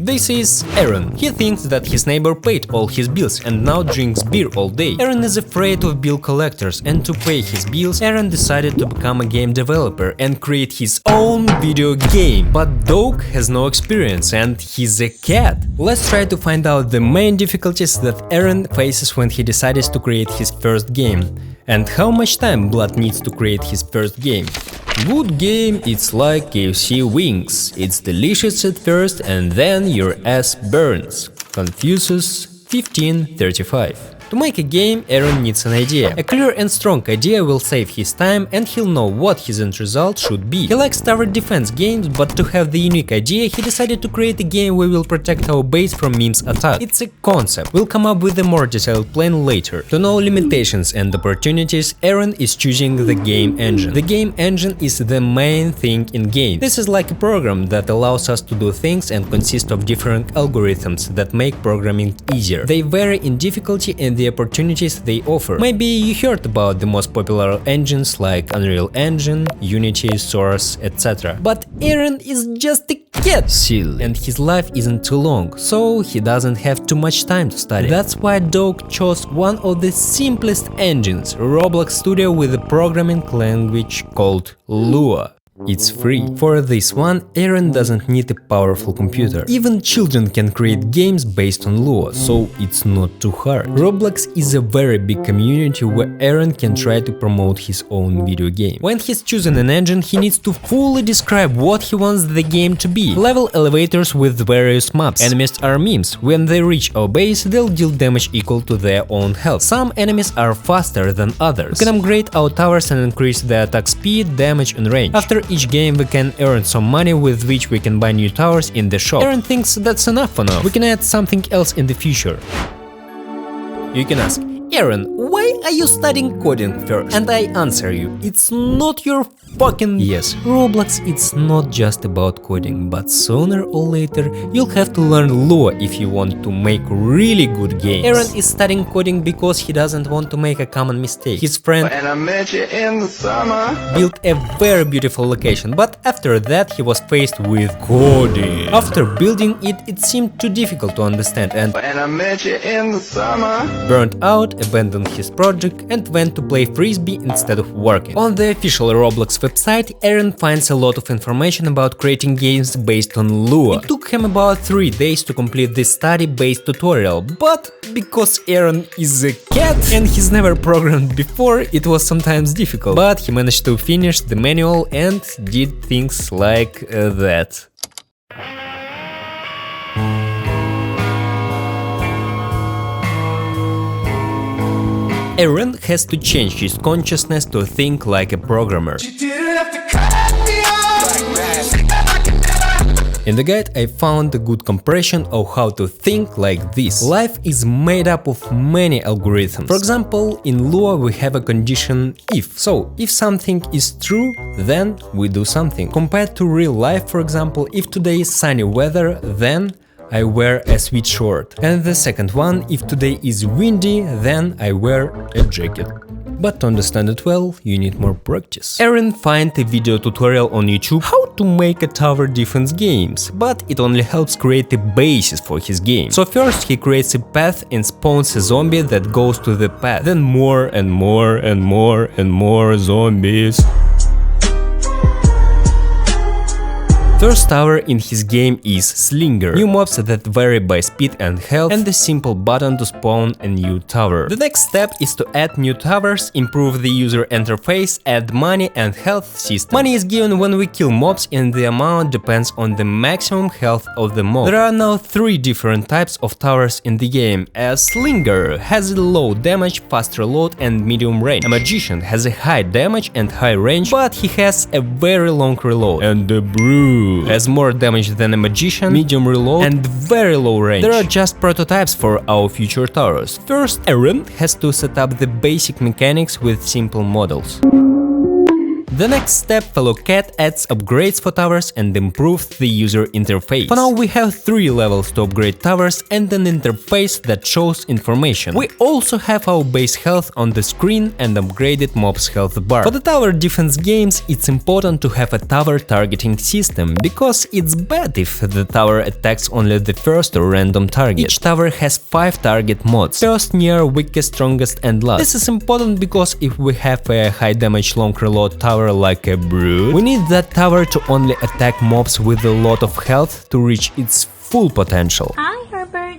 This is Aaron. He thinks that his neighbor paid all his bills and now drinks beer all day. Aaron is afraid of bill collectors, and to pay his bills, Aaron decided to become a game developer and create his own video game. But Dog has no experience and he's a cat. Let's try to find out the main difficulties that Aaron faces when he decides to create his first game. And how much time Blood needs to create his first game. Good game, it's like KFC wings. It's delicious at first and then your ass burns. Confucius 1535. To make a game, Aaron needs an idea. A clear and strong idea will save his time and he'll know what his end result should be. He likes tower defense games, but to have the unique idea, he decided to create a game where we'll protect our base from memes attack. It's a concept. We'll come up with a more detailed plan later. To know limitations and opportunities, Aaron is choosing the game engine. The game engine is the main thing in game. This is like a program that allows us to do things and consists of different algorithms that make programming easier. They vary in difficulty and the opportunities they offer. Maybe you heard about the most popular engines like Unreal Engine, Unity, Source, etc. But Aaron is just a cat, silly, and his life isn't too long, so he doesn't have too much time to study. That's why Dog chose one of the simplest engines, Roblox Studio, with a programming language called Lua. It's free. For this one, Aaron doesn't need a powerful computer. Even children can create games based on Lua, so it's not too hard. Roblox is a very big community where Aaron can try to promote his own video game. When he's choosing an engine, he needs to fully describe what he wants the game to be. Level elevators with various maps. Enemies are memes. When they reach our base, they'll deal damage equal to their own health. Some enemies are faster than others. We can upgrade our towers and increase their attack speed, damage and range. After each game we can earn some money with which we can buy new towers in the shop. Aaron thinks that's enough for now. We can add something else in the future. You can ask, Aaron, why are you studying coding first? And I answer you, it's not your fucking... Yes, Roblox, it's not just about coding, but sooner or later you'll have to learn Lua if you want to make really good games. Aaron is studying coding because he doesn't want to make a common mistake. His friend built a very beautiful location, but after that he was faced with coding. After building it, it seemed too difficult to understand and burned out, abandoned his project and went to play frisbee instead of working. On the official Roblox website, Aaron finds a lot of information about creating games based on Lua. It took him about 3 days to complete this study-based tutorial, but because Aaron is a cat and he's never programmed before, it was sometimes difficult. But he managed to finish the manual and did things like that. Aaron has to change his consciousness to think like a programmer. In the guide I found a good compression of how to think like this. Life is made up of many algorithms. For example, in Lua we have a condition if. So, if something is true, then we do something. Compared to real life, for example, if today is sunny weather, then I wear a sweatshirt. And the second one, if today is windy, then I wear a jacket. But to understand it well, you need more practice. Aaron found a video tutorial on YouTube how to make a tower defense games, but it only helps create the basis for his game. So first he creates a path and spawns a zombie that goes to the path. Then more and more and more and more zombies. First tower in his game is Slinger, new mobs that vary by speed and health, and a simple button to spawn a new tower. The next step is to add new towers, improve the user interface, add money and health system. Money is given when we kill mobs and the amount depends on the maximum health of the mob. There are now 3 different types of towers in the game. A Slinger has a low damage, fast reload and medium range. A Magician has a high damage and high range, but he has a very long reload. And the Brute has more damage than a Magician, medium reload and very low range. There are just prototypes for our future towers. First, Aaron has to set up the basic mechanics with simple models. The next step, fellow cat adds upgrades for towers and improves the user interface. For now we have 3 levels to upgrade towers and an interface that shows information. We also have our base health on the screen and upgraded mob's health bar. For the tower defense games, it's important to have a tower targeting system, because it's bad if the tower attacks only the first or random target. Each tower has 5 target modes: first, near, weakest, strongest and last. This is important because if we have a high damage long reload tower like a brute, we need that tower to only attack mobs with a lot of health to reach its full potential. Hi, Herbert.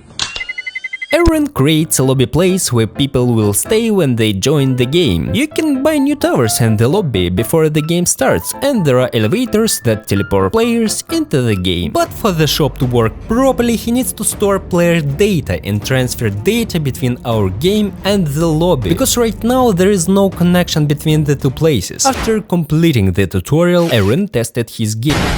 Aaron creates a lobby place where people will stay when they join the game. You can buy new towers in the lobby before the game starts, and there are elevators that teleport players into the game. But for the shop to work properly, he needs to store player data and transfer data between our game and the lobby, because right now there is no connection between the two places. After completing the tutorial, Aaron tested his game.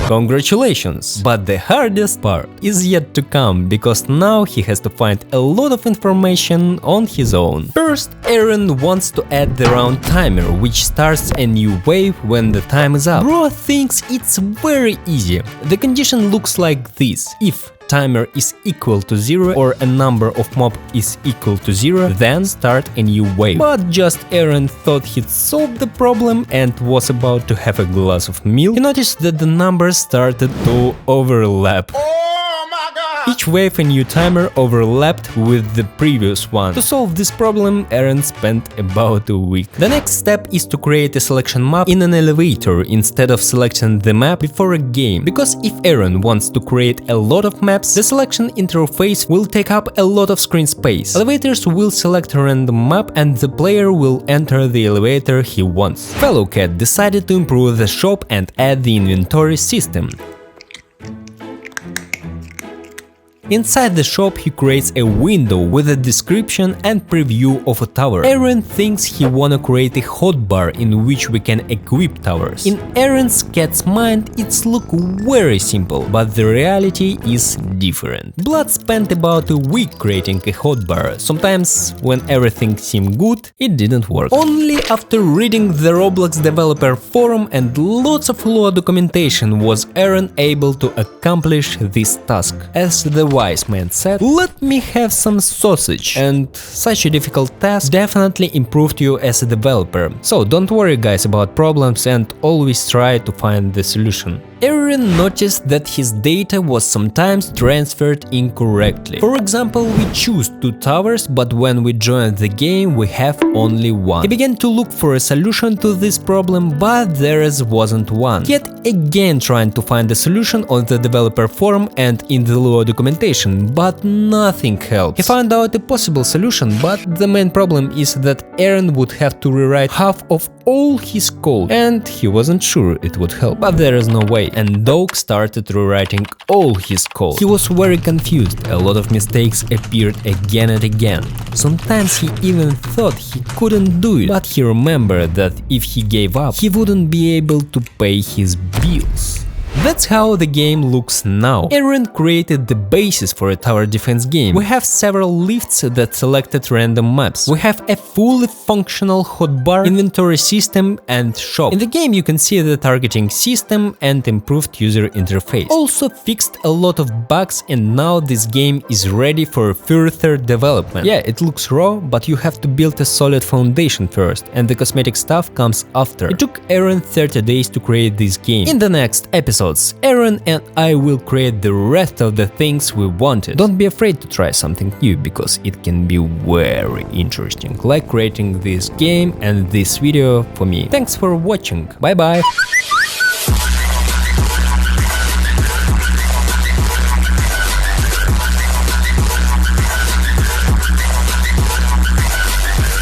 Congratulations! But the hardest part is yet to come, because now he has to find a lot of information on his own. First, Aaron wants to add the round timer, which starts a new wave when the time is up. Bro thinks it's very easy. The condition looks like this: if timer is equal to 0 or a number of mob is equal to 0, then start a new wave. But just Aaron thought he'd solved the problem and was about to have a glass of milk, he noticed that the numbers started to overlap. Each wave a new timer overlapped with the previous one. To solve this problem, Aaron spent about a week. The next step is to create a selection map in an elevator instead of selecting the map before a game, because if Aaron wants to create a lot of maps, the selection interface will take up a lot of screen space. Elevators will select a random map and the player will enter the elevator he wants. Fellow Cat decided to improve the shop and add the inventory system. Inside the shop he creates a window with a description and preview of a tower. Aaron thinks he wanna create a hotbar in which we can equip towers. In Aaron's cat's mind it's look very simple, but the reality is different. Blood spent about a week creating a hotbar. Sometimes when everything seemed good, it didn't work. Only after reading the Roblox developer forum and lots of lore documentation was Aaron able to accomplish this task. As the wise man said, "Let me have some sausage," and such a difficult task definitely improved you as a developer. So don't worry guys about problems and always try to find the solution. Aaron noticed that his data was sometimes transferred incorrectly. For example, we choose 2 towers, but when we join the game we have only 1. He began to look for a solution to this problem, but there wasn't one. Yet again trying to find a solution on the developer forum and in the lore documentation, but nothing helped. He found out a possible solution, but the main problem is that Aaron would have to rewrite half of all his code, and he wasn't sure it would help. But there is no way, and Dog started rewriting all his code. He was very confused, a lot of mistakes appeared again and again. Sometimes he even thought he couldn't do it, but he remembered that if he gave up, he wouldn't be able to pay his bills. That's how the game looks now. Aaron created the basis for a tower defense game. We have several lifts that selected random maps. We have a fully functional hotbar, inventory system and shop. In the game you can see the targeting system and improved user interface. Also fixed a lot of bugs, and now this game is ready for further development. Yeah, it looks raw, but you have to build a solid foundation first, and the cosmetic stuff comes after. It took Aaron 30 days to create this game. In the next episode, Aaron and I will create the rest of the things we wanted. Don't be afraid to try something new, because it can be very interesting, like creating this game and this video for me. Thanks for watching, bye bye!